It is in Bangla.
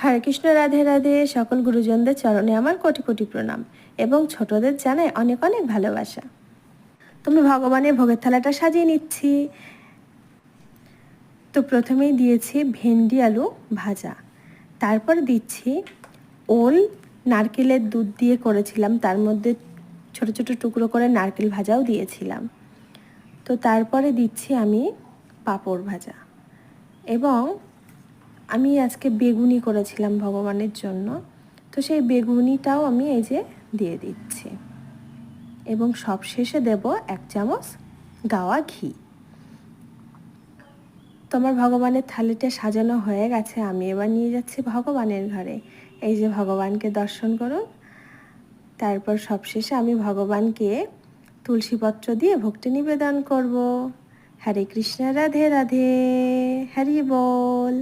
হরে কৃষ্ণ, রাধে রাধে। সকল গুরুজনদের চরণে আমার কোটি কোটি প্রণাম এবং ছোটদের জানাই অনেক অনেক ভালোবাসা। তুমি ভগবানের ভোগের থালাটা সাজিয়ে নিচ্ছি। তো প্রথমেই দিয়েছি ভেন্ডি আলু ভাজা, তারপর দিচ্ছি ওল নারকেলের দুধ দিয়ে করেছিলাম, তার মধ্যে ছোট ছোট টুকরো করে নারকেল ভাজাও দিয়েছিলাম। তো তারপরে দিচ্ছি আমি পাঁপড় ভাজা, এবং আমি আজকে বেগুনি করেছিলাম ভগবানের জন্য, তো সেই বেগুনিটাও আমি এই যে দিয়ে দিচ্ছি, এবং সবশেষে দেব 1 চামচ গাওয়া ঘি। তোমার ভগবানের থালিটা সাজানো হয়ে গেছে, আমি এবার নিয়ে যাচ্ছি ভগবানের ঘরে। এই যে ভগবানকে দর্শন করুন। তারপর সবশেষে আমি ভগবানকে তুলসীপত্র দিয়ে ভোগটি নিবেদন করব। হরে কৃষ্ণ, রাধে রাধে, হরি বল।